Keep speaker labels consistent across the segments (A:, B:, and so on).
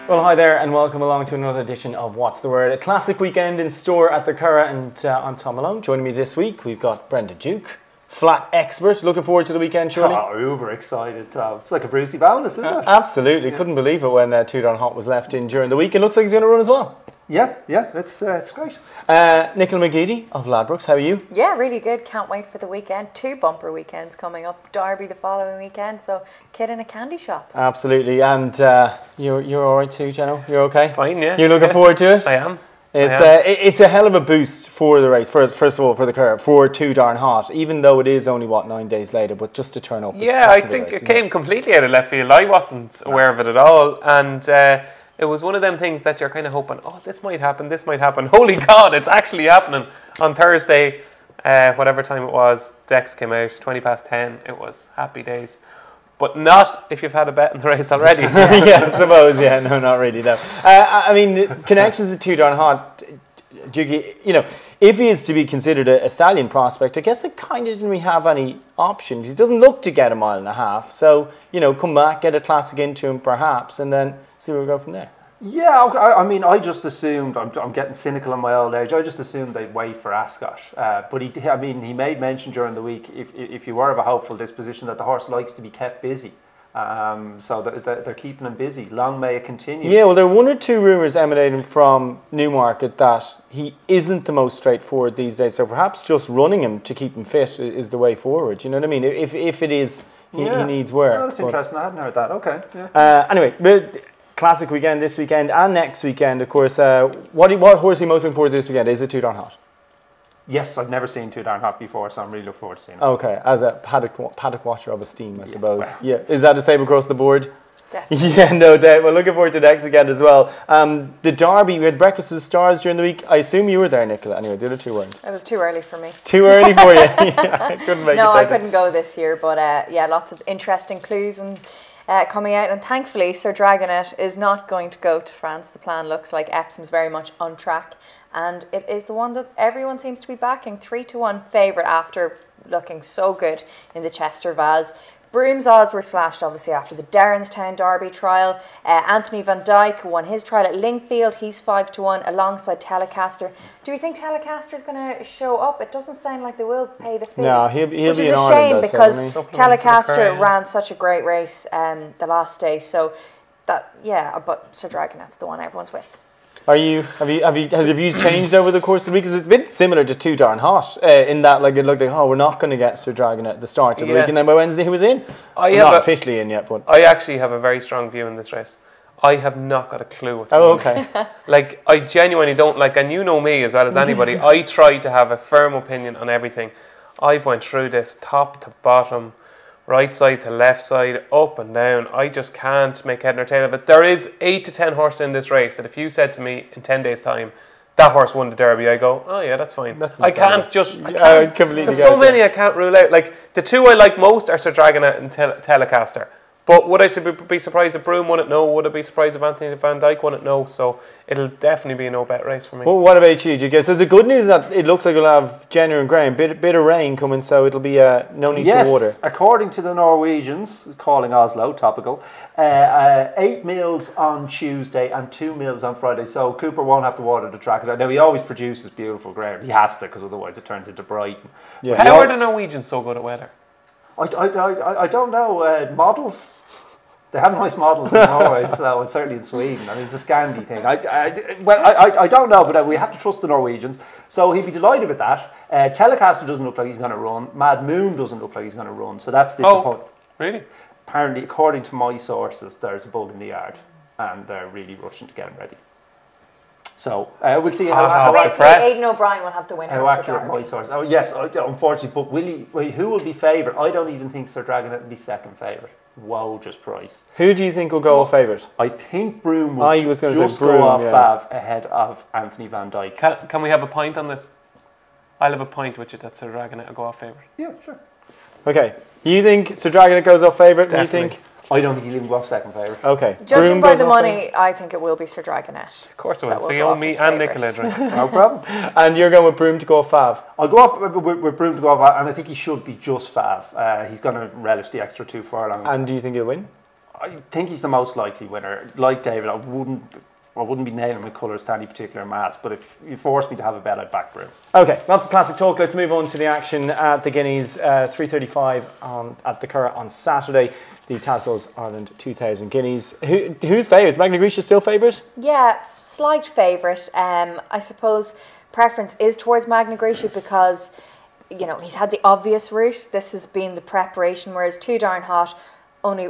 A: Well, hi there and welcome along to another edition of What's the Word? A classic weekend in store at the Curragh, and I'm Tom Malone. Joining me this week, we've got Brendan Duke, flat expert. Looking forward to the weekend, surely?
B: Oh, uber excited, Tom. It's like a Brucey bonus, isn't it?
A: Absolutely. Yeah. Couldn't believe it when Two Darn Hot was left in during the week. It looks like he's going to run as well.
B: Yeah, it's great.
A: Nicola McGeady of Ladbrokes, how are you?
C: Yeah, really good. Can't wait for the weekend. 2 bumper weekends coming up. Derby the following weekend, so kid in a candy shop.
A: Absolutely, and you're all right too, Jenno? You're okay?
D: Fine, yeah.
A: You're looking forward to it?
D: I am.
A: It's a hell of a boost for the race. First of all, for the Curragh, for Two Darn Hot, even though it is only 9 days later, but just to turn up.
D: Yeah, I think it came completely out of left field. I wasn't aware of it at all, and it was one of them things that you're kind of hoping, oh, this might happen. Holy God, it's actually happening. On Thursday, whatever time it was, decks came out, 10:20. It was happy days. But not if you've had a bet in the race already.
A: Yeah, I suppose. Yeah, no, not really. No. I mean, connections to Two Darn Hot, Dukey, if he is to be considered a stallion prospect, I guess it kind of didn't really have any options. He doesn't look to get 1.5 miles. So, come back, get a classic into him perhaps, and then see where we go from there.
B: Yeah, I mean, I just assumed, I'm getting cynical in my old age, I just assumed they'd wait for Ascot. But he made mention during the week, if you were of a hopeful disposition, that the horse likes to be kept busy. So they're keeping him busy. Long may it continue.
A: Yeah, well, there are 1 or 2 rumours emanating from Newmarket that he isn't the most straightforward these days. So perhaps just running him to keep him fit is the way forward. You know what I mean? If it is, he needs work.
B: Oh, that's interesting. I hadn't heard that. Okay. Yeah.
A: Anyway, classic weekend this weekend and next weekend, of course. What horse are you most looking forward to this weekend? Is it Two Darn Hot?
B: Yes, I've never seen Two Darn Hot before, so I'm really looking forward to seeing it.
A: Okay, as a paddock watcher of esteem, I suppose. Well. Yeah, is that the same across the board?
C: Definitely.
A: Yeah, no doubt. Well, looking forward to next weekend as well. The Derby, we had Breakfast of the Stars during the week. I assume you were there, Nicola. Anyway, the other 2 weren't.
C: It was too early for me.
A: Too early for you? Yeah, I couldn't make it.
C: No, I couldn't go this year, but lots of interesting clues and coming out, and thankfully Sir Dragonet is not going to go to France. The plan looks like Epsom's very much on track, and it is the one that everyone seems to be backing. 3-1 favourite after looking so good in the Chester Vase. Broom's odds were slashed obviously after the Derrinstown Derby trial. Anthony Van Dyke won his trial at Lingfield. He's 5-1 alongside Telecaster. Do we think Telecaster is going to show up? It doesn't sound like they will pay the fee.
A: No, he'll be in
C: Ireland. Which is a shame because Telecaster ran such a great race the last day. So but Sir Dragonet's the one everyone's with.
A: Has your views changed over the course of the week? Because it's been similar to Two Darn Hot in that it looked like, we're not going to get Sir Dragonet at the start of the week, and then by Wednesday he was in. Not officially in yet, but
D: I actually have a very strong view in this race. I have not got a clue what's going on.
A: Okay.
D: I genuinely don't, and you know me as well as anybody, I try to have a firm opinion on everything. I've went through this top to bottom, right side to left side, up and down. I just can't make head nor tail of it. There is 8 to 10 horses in this race that if you said to me in 10 days' time, that horse won the Derby, I go, oh yeah, that's fine.
A: That's
D: I can't. There's
A: so
D: many I can't rule out. The 2 I like most are Sir Dragonet and Telecaster. But would I be surprised if Broom won it? No. Would I be surprised if Anthony Van Dyke won it? No. So it'll definitely be a no-bet race for me.
A: Well, what about you? So the good news is that it looks like we'll have Jenner and Graham, bit of rain coming, so it'll be no need to water.
B: According to the Norwegians, calling Oslo topical, 8 meals on Tuesday and 2 meals on Friday. So Cooper won't have to water the track. Now he always produces beautiful ground. He has to, because otherwise it turns into Brighton.
A: Yeah.
D: How are the Norwegians so good at weather?
B: I don't know. Models. They have nice models in Norway, so it's certainly in Sweden. I mean, it's a Scandi thing. I don't know, but we have to trust the Norwegians. So he'd be delighted with that. Telecaster doesn't look like he's going to run. Mad Moon doesn't look like he's going to run. So that's disappointing.
D: Oh, really?
B: Apparently, according to my sources, there's a bug in the yard, and they're really rushing to get him ready. So we'll see how
C: Aidan O'Brien will have to win.
B: How accurate my source? Oh yes, unfortunately, but who will be favourite? I don't even think Sir Dragonet will be second favourite. Woj's price.
A: Who do you think will go favourite?
B: I think Broom will just go off Fav ahead of Anthony Van Dyke.
D: Can we have a point on this? I'll have a point with you that Sir Dragonet will go off favourite.
B: Yeah, sure.
A: Okay. You think Sir Dragonet goes off favourite?
D: Definitely.
A: You think?
B: I don't think he'll even go off second favourite.
A: Okay.
C: Judging by the money, I think it will be Sir Dragonet.
D: Of course it will. So you owe me and Nicola a drink.
B: No problem.
A: And you're going with Broom to go off Fav?
B: I'll go off with Broom to go off, and I think he should be just Fav. He's going to relish the extra 2 furlongs.
A: And do you think he'll win?
B: I think he's the most likely winner. Like David, I wouldn't be nailing my colours to any particular mass, but if you forced me to have a bet, I'd back Broome.
A: Okay, lots of classic talk. Let's move on to the action at the Guineas. 3:35 at the Curragh on Saturday. The Tattersalls Ireland 2,000 Guineas. Who's favourite? Is Magna Grecia still favourite?
C: Yeah, slight favourite. I suppose preference is towards Magna Grecia because, you know, he's had the obvious route. This has been the preparation, whereas Too Darn Hot only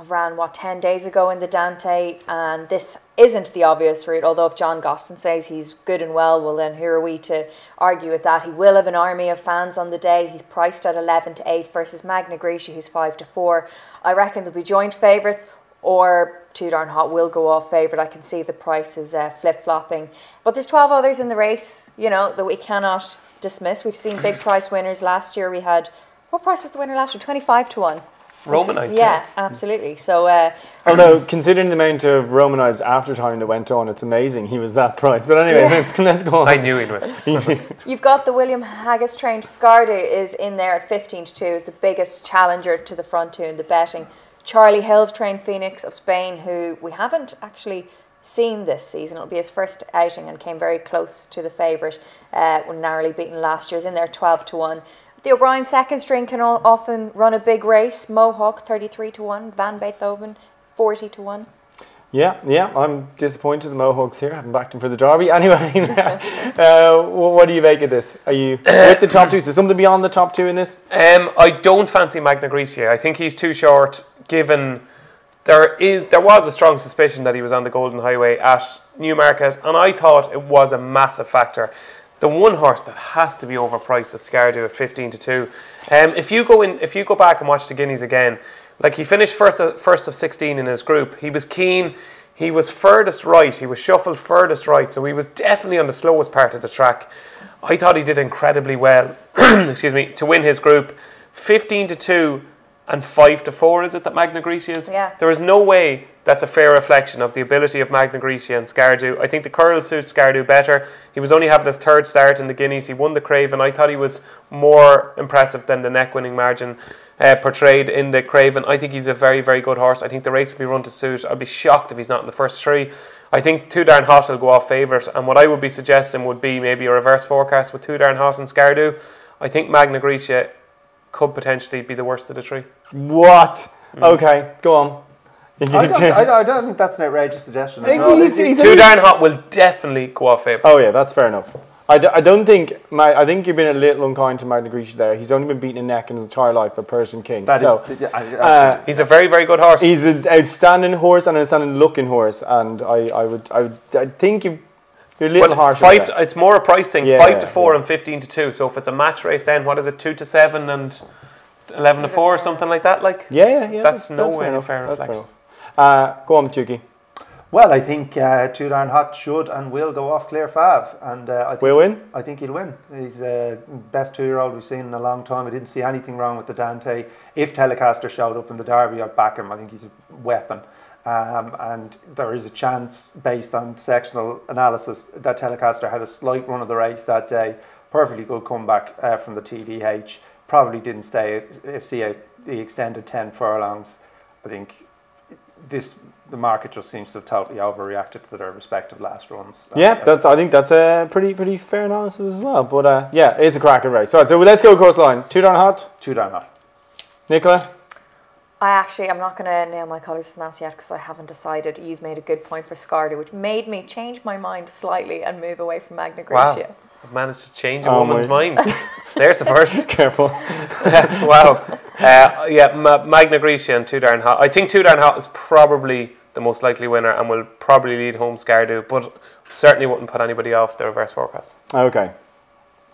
C: ran, 10 days ago in the Dante, and this isn't the obvious route, although if John Gostin says he's good and well, then who are we to argue with that? He will have an army of fans on the day. He's priced at 11-8 versus Magna Grecia, who's 5-4. I reckon there'll be joint favourites, or Too Darn Hot will go off favourite. I can see the prices flip-flopping. But there's 12 others in the race, you know, that we cannot dismiss. We've seen big price winners last year. We had, what price was the winner last year? 25-1.
D: Romanised.
C: Yeah, absolutely. So,
A: although considering the amount of Romanised after time that went on, it's amazing he was that price. But anyway, let's go on.
D: I knew he'd win.
C: You've got the William Haggis trained Scardu is in there at 15-2, is the biggest challenger to the front two in the betting. Charlie Hill's trained Phoenix of Spain, who we haven't actually seen this season. It'll be his first outing and came very close to the favourite when narrowly beaten last year. Is in there 12-1. The O'Brien second string can often run a big race. Mohawk 33-1, Van Beethoven 40-1.
A: Yeah, I'm disappointed the Mohawks here. I haven't backed them for the Derby. Anyway, what do you make of this? Are you with the top two? Is there something beyond the top two in this?
D: I don't fancy Magna Grecia. I think he's too short, given there was a strong suspicion that he was on the Golden Highway at Newmarket, and I thought it was a massive factor. The one horse that has to be overpriced is Scardu at 15-2. If you go back and watch the Guineas again, like he finished first of 16 in his group. He was keen. He was furthest right. He was shuffled furthest right. So he was definitely on the slowest part of the track. I thought he did incredibly well. Excuse me, to win his group. 15-2 and 5-4 is it that Magna Grecia is?
C: Yeah.
D: There is no way that's a fair reflection of the ability of Magna Grecia and Scardu. I think the curl suits Scardu better. He was only having his third start in the Guineas. He won the Craven. I thought he was more impressive than the neck-winning margin portrayed in the Craven. I think he's a very, very good horse. I think the race will be run to suit. I'd be shocked if he's not in the first three. I think Too Darn Hot will go off favourite, and what I would be suggesting would be maybe a reverse forecast with Too Darn Hot and Scardu. I think Magna Grecia could potentially be the worst of the three.
A: What? Okay, go on.
B: I don't think that's an outrageous suggestion.
D: Too Darn Hot will definitely go off favourite.
A: Oh yeah, that's fair enough. I don't think I think you've been a little unkind to Magna Grecia there. He's only been beaten in neck in his entire life by Persian King.
D: He's a very, very good horse.
A: He's an outstanding horse and an outstanding looking horse, and I think you're a little harsh.
D: It's more a price thing.
A: Yeah,
D: 5-4 and 15-2. So if it's a match race, then what is it? 2-7 and 11-4 or something like that. Like That's no way a fair reflection.
A: Go on, Chucky.
B: Well, I think Too Darn Hot should and will go off Claire Fav, and I think
A: will win.
B: I think he'll win. He's the best 2-year-old we've seen in a long time. I didn't see anything wrong with the Dante. If Telecaster showed up in the Derby, I'd back him. I think he's a weapon, and there is a chance, based on sectional analysis, that Telecaster had a slight run of the race that day. Perfectly good comeback from the TDH. Probably didn't see the extended 10 furlongs. I think the market just seems to have totally overreacted to their respective last runs.
A: I think that's a pretty fair analysis as well. But it is a cracking race. All right, so let's go across the line. Too Darn Hot.
B: Too Darn Hot.
A: Nicola?
C: I'm not going to nail my colours to the mass yet because I haven't decided. You've made a good point for Scardu, which made me change my mind slightly and move away from Magna Grecia.
D: Wow. I've managed to change a woman's mind. There's the first.
A: Careful.
D: Wow. Magna Grecia and Too Darn Hot. I think Too Darn Hot is probably the most likely winner and will probably lead home Scardu, but certainly wouldn't put anybody off the reverse forecast.
A: Okay.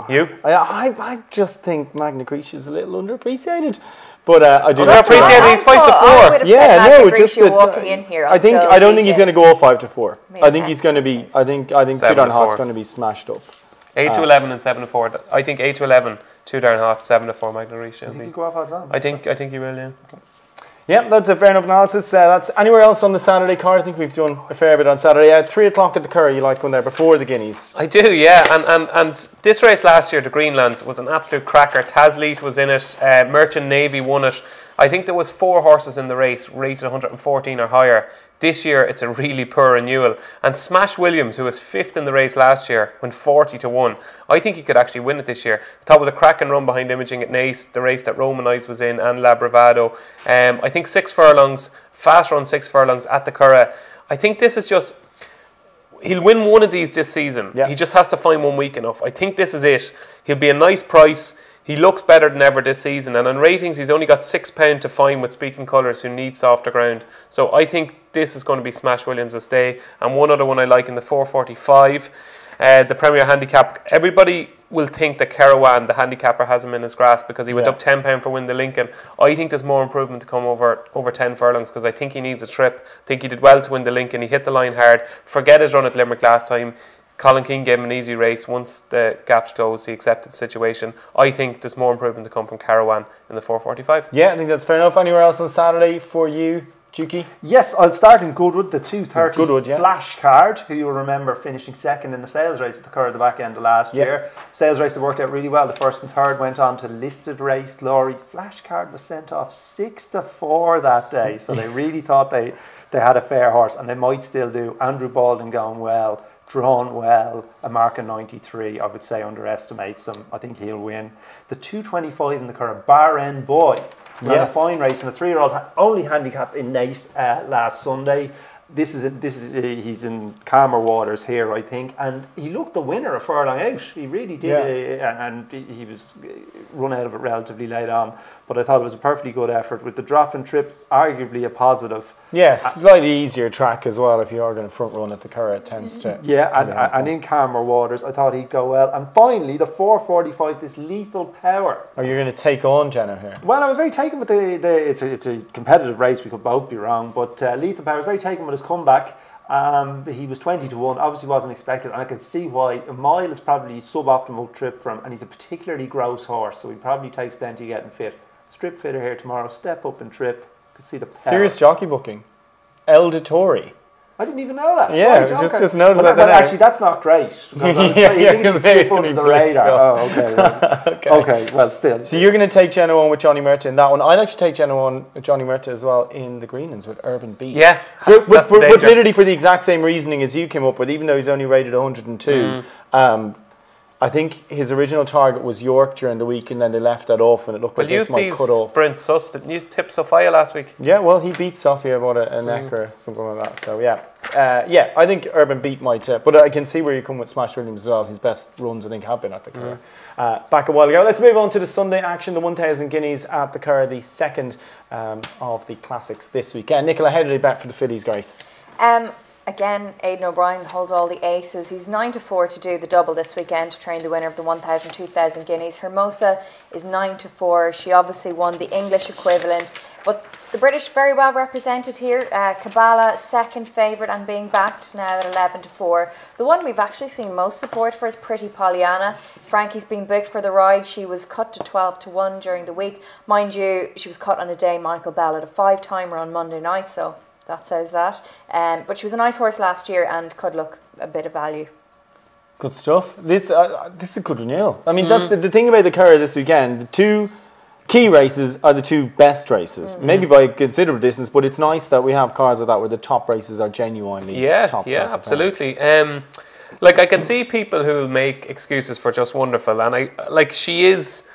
D: You?
A: I just think Magna Grecia is a little underappreciated. But I do
D: underappreciated. He's 5-4.
A: Yeah,
C: just walking in here.
A: I don't think he's going to go all 5-4. I think he's going to be. I think Too Darn Hot's going to be smashed up.
D: 8-11 and 7-4. I think 8-11, Too Darn Hot, 7-4 Magna Grecia.
B: I think you go off odds on.
D: I think you will. Yeah.
A: Yeah, that's a fair enough analysis. That's anywhere else on the Saturday card. I think we've done a fair bit on Saturday. 3:00 at the Curragh. You like going there before the Guineas?
D: I do, yeah. And this race last year, the Greenlands, was an absolute cracker. Tasleet was in it. Merchant Navy won it. I think there was 4 horses in the race rated 114 or higher. This year, it's a really poor renewal. And Smash Williams, who was 5th in the race last year, went 40-1. I think he could actually win it this year. I thought it was a cracking run behind Imaging at Naas, the race that Romanized was in, and La Bravado. I think 6 furlongs, fast run 6 furlongs at the Curragh. I think this is just... He'll win one of these this season.
A: Yeah.
D: He just has to find one week enough. I think this is it. He'll be a nice price. He looks better than ever this season, and on ratings he's only got £6 to find with Speaking Colours, who need softer ground. So I think this is going to be Smash Williams' day. And one other one I like in the 4:45, the Premier Handicap. Everybody will think that Carawan, the handicapper, has him in his grasp because he went up £10 for Win the Lincoln. I think there's more improvement to come over 10 furlongs because I think he needs a trip. I think he did well to Win the Lincoln. He hit the line hard. Forget his run at Limerick last time. Colin King gave him an easy race. Once the gaps closed, he accepted the situation. I think there's more improvement to come from Carawan in the 4:45.
A: Yeah, I think that's fair enough. Anywhere else on Saturday for you, Juki?
B: Yes, I'll start in Goodwood, the 2:30
A: Goodwood, yeah.
B: Flash Card, who you'll remember finishing second in the sales race at the Curragh at the back end of last year. Sales race that worked out really well. The first and third went on to listed race glory. Flash Card was sent off 6-4 that day, so they really thought they had a fair horse, and they might still do. Andrew Baldwin going well, drawn well, a mark of 93, I would say underestimates him. I think he'll win. The 2:25 in the Curragh, Bahrain Boy. Ran a fine race, and a 3-year-old only handicap in Naas last Sunday. He's in calmer waters here, I think, and he looked the winner a furlong out. He really did, and he was run out of it relatively late on. But I thought it was a perfectly good effort with the drop and trip, arguably a positive.
A: Yes, slightly easier track as well. If you are going to front run at the Curragh, it tends to.
B: Yeah, and in calmer waters, I thought he'd go well. And finally, the 4:45, this Lethal Power.
A: Are you going to take on Jenna here?
B: Well, I was very taken with it's a competitive race. We could both be wrong, but Lethal Power was very taken with his comeback. He was 20-1. Obviously, wasn't expected, and I could see why. A mile is probably suboptimal trip for him, and he's a particularly gross horse, so he probably takes plenty getting fit. Strip fitter here tomorrow. Step up and trip. Could see the power.
A: Serious jockey booking. El Dettori.
B: I didn't even know that.
A: Yeah,
B: right,
A: just noticed that.
B: But actually, that's not great.
A: You're
B: slip under the radar. Oh, okay. Well. Okay, well, still.
A: So you're going to take Jenna on with Johnny Murta in that one. I'd actually take Jenna on with Johnny Murta as well in the Greenlands with Urban Beat.
D: Yeah,
A: but literally for the exact same reasoning as you came up with, even though he's only rated 102. I think his original target was York during the week, and then they left that off, and it looked like this might cut off.
D: Brent Suss didn't use Tip Sophia last week.
A: Yeah, well, he beat Sophia about a neck or something like that. So yeah, I think Urban Beat might, but I can see where you come with Smash Williams as well. His best runs, I think, have been at the Curragh back a while ago. Let's move on to the Sunday action, the 1,000 guineas at the Curragh, the second of the classics this weekend. Nicola, how did they bet for the fillies, guys?
C: Again, Aidan O'Brien holds all the aces. He's 9-4 to do the double this weekend to train the winner of the 1,000, 2,000 guineas. Hermosa is 9-4. She obviously won the English equivalent, but the British very well represented here. Kabbalah, second favourite and being backed now at 11-4. The one we've actually seen most support for is Pretty Pollyanna. Frankie's been booked for the ride. She was cut to 12-1 during the week. Mind you, she was cut on a day Michael Bell had a 5-timer on Monday night, so that says that. But she was a nice horse last year and could look a bit of value.
A: Good stuff. This is a good renewal. I mean, that's the thing about the Curragh this weekend. The two key races are the two best races, maybe by a considerable distance, but it's nice that we have cars like that where the top races are genuinely top.
D: Yeah, absolutely. Like, I can see people who make excuses for Just Wonderful, and she is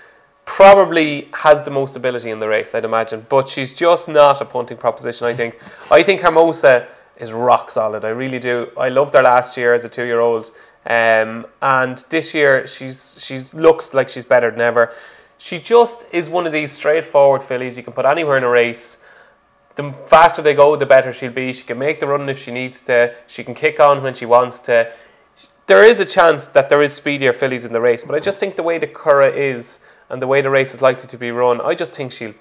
D: probably has the most ability in the race, I'd imagine, but she's just not a punting proposition. I think Hermosa is rock solid. I really do. I loved her last year as a 2-year-old, and this year she's looks like she's better than ever. She just is one of these straightforward fillies you can put anywhere in a race. The faster they go, the better she'll be. She can make the run if she needs to. She can kick on when she wants to. There is a chance that there is speedier fillies in the race, but I just think the way the Curragh is and the way the race is likely to be run, I just think she'll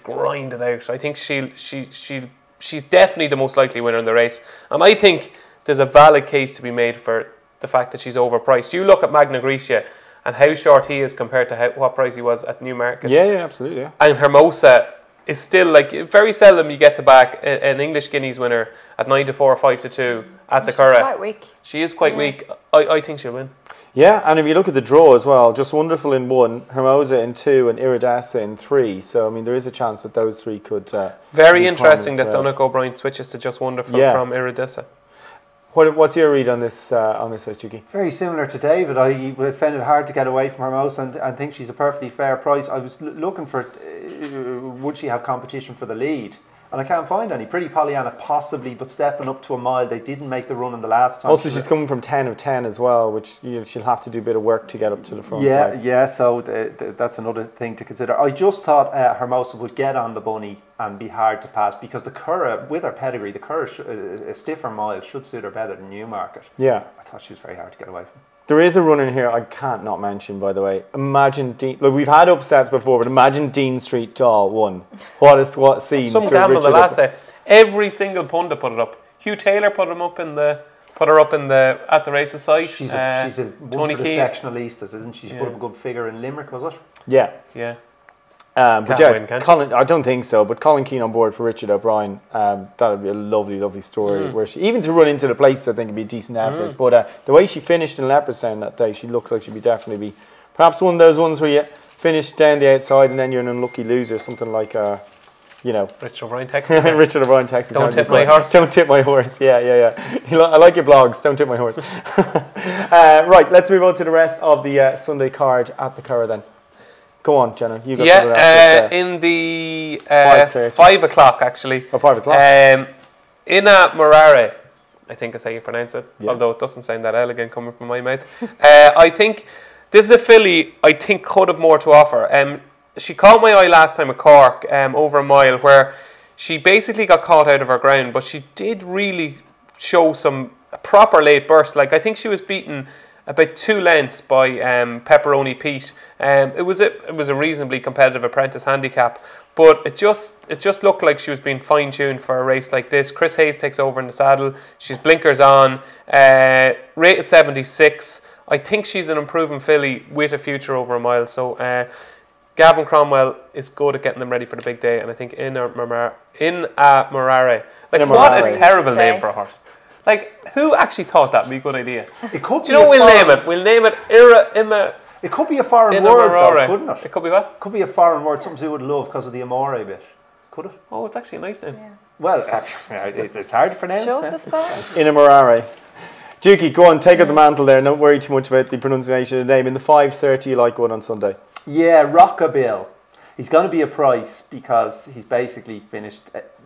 D: grind it out. I think she's definitely the most likely winner in the race, and I think there's a valid case to be made for the fact that she's overpriced. You look at Magna Grecia and how short he is compared to what price he was at Newmarket.
A: Yeah, absolutely. Yeah.
D: And Hermosa, is still like very seldom you get to back an English Guineas winner at 9-4 or 5-2 at the
C: She's
D: Curragh.
C: quite weak.
D: She is quite weak. I think she'll win.
A: Yeah, and if you look at the draw as well, Just Wonderful in 1, Hermosa in 2, and Iridessa in 3. So I mean, there is a chance that those 3 could.
D: Very interesting that Donnacha O'Brien switches to Just Wonderful from Iridessa.
A: What's your read on this race, Juki?
B: Very similar to David. I found it hard to get away from Hermosa and think she's a perfectly fair price. I was looking for, would she have competition for the lead? And I can't find any. Pretty Pollyanna possibly, but stepping up to a mile. They didn't make the run in the last time.
A: Also, she's coming from 10 of 10 as well, which she'll have to do a bit of work to get up to the front.
B: Yeah, so that's another thing to consider. I just thought Hermosa would get on the bunny and be hard to pass because the Curragh, with her pedigree, the Curragh, a stiffer mile should suit her better than Newmarket.
A: Yeah.
B: I thought she was very hard to get away from.
A: There is a runner in here I can't not mention, by the way. Imagine Dean. Look, we've had upsets before, but imagine Dean Street Doll won. What scene?
D: Some gamble the last day. Every single pundit put it up. Hugh Taylor put her up in the at the races site.
B: She's a one for the sectionalistas, isn't she? She put up a good figure in Limerick, was it?
A: Yeah.
D: Yeah.
A: But yeah, Colin, I don't think so. But Colin Keane on board for Richard O'Brien. That would be a lovely, lovely story. Where she even to run into the place, I think it'd be a decent effort. But the way she finished in Leopardstown that day, she looks like she'd definitely be perhaps one of those ones where you finish down the outside and then you're an unlucky loser, something like
D: Richard O'Brien texting.
A: Richard O'Brien texting.
D: Don't tip my horse.
A: Don't tip my horse. Yeah. I like your blogs. Don't tip my horse. Right, let's move on to the rest of the Sunday card at the Curragh then. Go on, Jenna. You got
D: in the 5 o'clock actually.
A: Oh, 5 o'clock.
D: Ina Morare, I think is how you pronounce it. Yeah. Although it doesn't sound that elegant coming from my mouth. I think this is a filly I think could have more to offer. She caught my eye last time at Cork over a mile where she basically got caught out of her ground, but she did really show some proper late burst. Like I think she was beaten about 2 lengths by Pepperoni Pete. It was a reasonably competitive apprentice handicap, but it just looked like she was being fine tuned for a race like this. Chris Hayes takes over in the saddle. She's blinkers on, rated 76. I think she's an improving filly with a future over a mile. So Gavin Cromwell is good at getting them ready for the big day, and I think Ina Morare. Like what a terrible name for a horse. Like, who actually thought that would be a good idea?
B: It could.
D: Do you know what we'll name it? We'll name it
B: It could be a foreign word, though, couldn't it?
D: It could be what?
B: It could be a foreign word, something you would love because of the Amore bit. Could it?
D: Oh, it's actually a nice name.
C: Yeah.
B: Well, it's hard to pronounce.
C: Show us the spelling.
A: Ina Morare. Juki, go on, take up the mantle there. Don't worry too much about the pronunciation of the name. In the 5:30, you like one on Sunday?
B: Yeah, Rockabill. He's going to be a price because he's basically finished.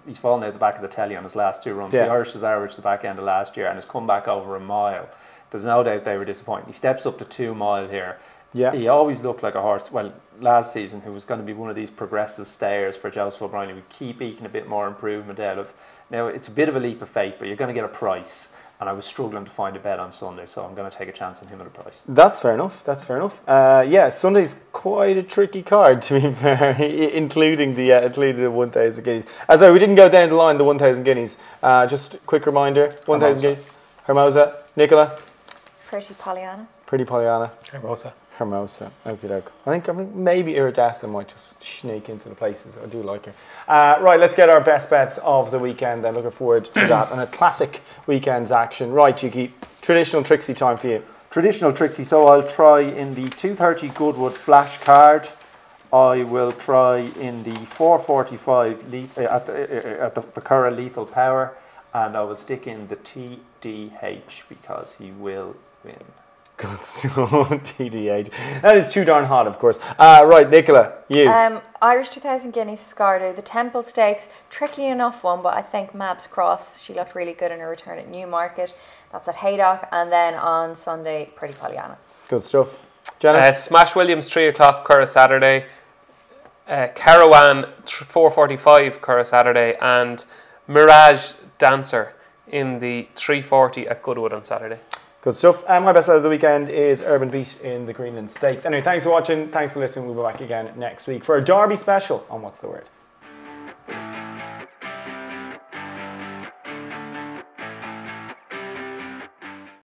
B: He's fallen out the back of the telly on his last 2 runs. Yeah. The Irish has averaged the back end of last year and has come back over a mile. There's no doubt they were disappointed. He steps up to 2 mile here. Yeah. He always looked like a horse, well, last season, who was going to be one of these progressive stayers for Joseph O'Brien. He would keep eking a bit more improvement out of. Now, it's a bit of a leap of faith, but you're going to get a price. And I was struggling to find a bet on Sunday, so I'm going to take a chance on him at a price.
A: That's fair enough. Yeah, Sunday's quite a tricky card, to be fair, including the 1,000 guineas. Sorry, we didn't go down the line, the 1,000 guineas. Just a quick reminder, 1,000 guineas. Hermosa. Nicola?
C: Pretty Pollyanna.
A: Hermosa. Okay. I think maybe Iridessa might just sneak into the places. I do like her. Right, let's get our best bets of the weekend then. Looking forward to that. And a classic weekend's action. Right, Juki, traditional Trixie time for you.
B: Traditional Trixie, so I'll try in the 2:30 Goodwood flash card. I will try in the 4:45 at the Curragh Lethal Power. And I will stick in the TDH because he will win.
A: Good stuff, TD8. That is too darn hot, of course. Right, Nicola, you.
C: Irish 2,000 guineas Scardo. The Temple Stakes, tricky enough one, but I think Mabs Cross, she looked really good in her return at Newmarket. That's at Haydock. And then on Sunday, Pretty Pollyanna.
A: Good stuff. Jenna?
D: Smash Williams, 3 o'clock, Curragh Saturday. Carawan, 4:45, Curragh Saturday. And Mirage Dancer in the 3:40 at Goodwood on Saturday.
A: Good stuff. My best bet of the weekend is Urban Beat in the Greenland Stakes. Anyway, thanks for watching. Thanks for listening. We'll be back again next week for a Derby special on What's the Word.